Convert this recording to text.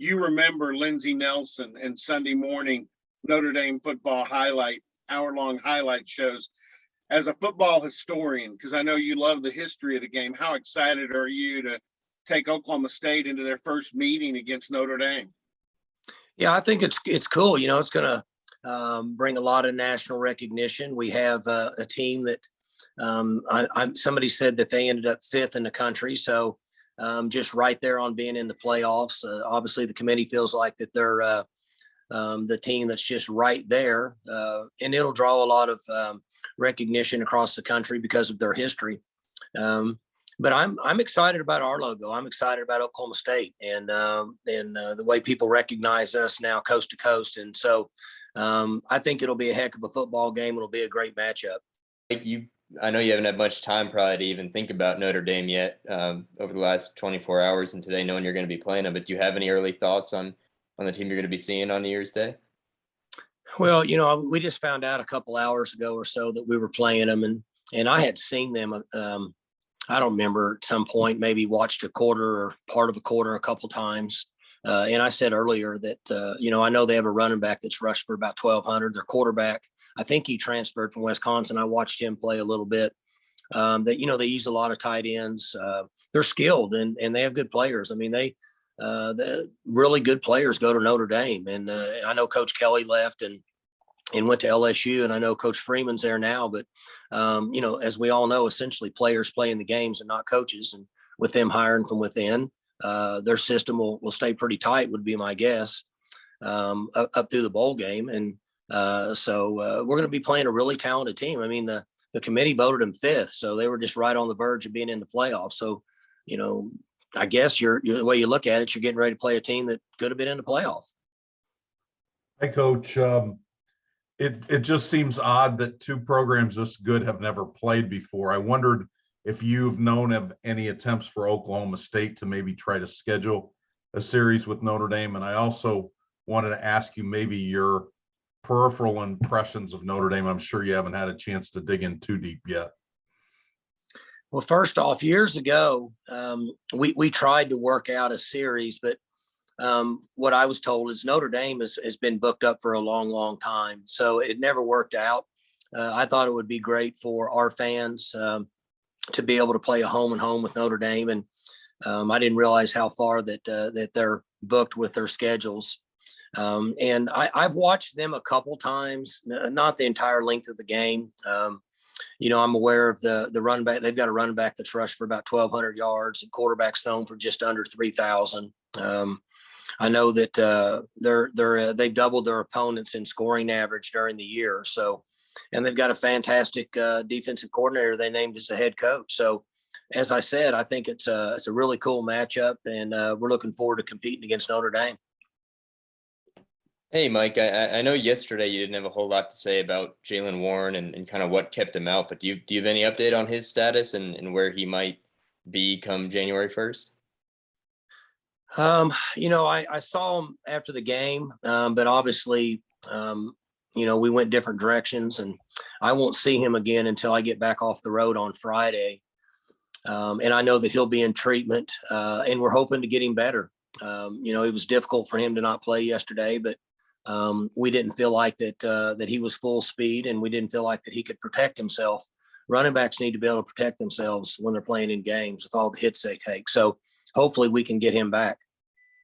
you remember Lindsey Nelson and Sunday morning Notre Dame football hour-long highlight shows. As a football historian, because I know you love the history of the game, how excited are you to take Oklahoma State into their first meeting against Notre Dame? Yeah, I think it's cool. You know, it's going to bring a lot of national recognition. We have a team that somebody said that they ended up 5th in the country. So just right there on being in the playoffs. Obviously, the committee feels like that they're the team that's just right there. And it'll draw a lot of recognition across the country because of their history. But I'm excited about our logo. I'm excited about Oklahoma State and the way people recognize us now coast to coast. And so I think it'll be a heck of a football game. It'll be a great matchup. I know you haven't had much time probably to even think about Notre Dame yet over the last 24 hours and today knowing you're going to be playing them. But do you have any early thoughts on the team you're going to be seeing on New Year's Day? Well, you know, we just found out a couple hours ago or so that we were playing them, and I had seen them. I don't remember at some point, maybe watched a quarter or part of a quarter a couple times. And I said earlier that, you know, I know they have a running back that's rushed for about 1,200. Their quarterback, I think he transferred from Wisconsin. I watched him play a little bit. That, you know, they use a lot of tight ends. They're skilled and they have good players. I mean, the really good players go to Notre Dame. And I know Coach Kelly left and went to LSU, and I know Coach Freeman's there now. But, you know, as we all know, essentially players play in the games and not coaches. And with them hiring from within, their system will stay pretty tight, would be my guess, up through the bowl game. And so we're going to be playing a really talented team. I mean, the committee voted them 5th, so they were just right on the verge of being in the playoffs. So, you know, I guess the way you look at it, you're getting ready to play a team that could have been in the playoff. Hi, Coach. It just seems odd that two programs this good have never played before. I wondered if you've known of any attempts for Oklahoma State to maybe try to schedule a series with Notre Dame. And I also wanted to ask you maybe your peripheral impressions of Notre Dame. I'm sure you haven't had a chance to dig in too deep yet. Well, first off, years ago, we tried to work out a series, but what I was told is Notre Dame has been booked up for a long, long time. So it never worked out. I thought it would be great for our fans to be able to play a home and home with Notre Dame. And I didn't realize how far that they're booked with their schedules. And I've watched them a couple times, not the entire length of the game. You know, I'm aware of the running back. They've got a running back that's rushed for about 1,200 yards and quarterback's thrown for just under 3,000. I know that they've doubled their opponents in scoring average during the year. So, and they've got a fantastic defensive coordinator they named as the head coach. So, as I said, I think it's a really cool matchup, and we're looking forward to competing against Notre Dame. Hey, Mike, I know yesterday you didn't have a whole lot to say about Jaylen Warren and kind of what kept him out, but do you have any update on his status and where he might be come January 1st? You know, I saw him after the game, but obviously, you know, we went different directions, and I won't see him again until I get back off the road on Friday. And I know that he'll be in treatment, and we're hoping to get him better. You know, it was difficult for him to not play yesterday, but we didn't feel like that he was full speed, and we didn't feel like that he could protect himself. Running backs need to be able to protect themselves when they're playing in games with all the hits they take. So hopefully we can get him back.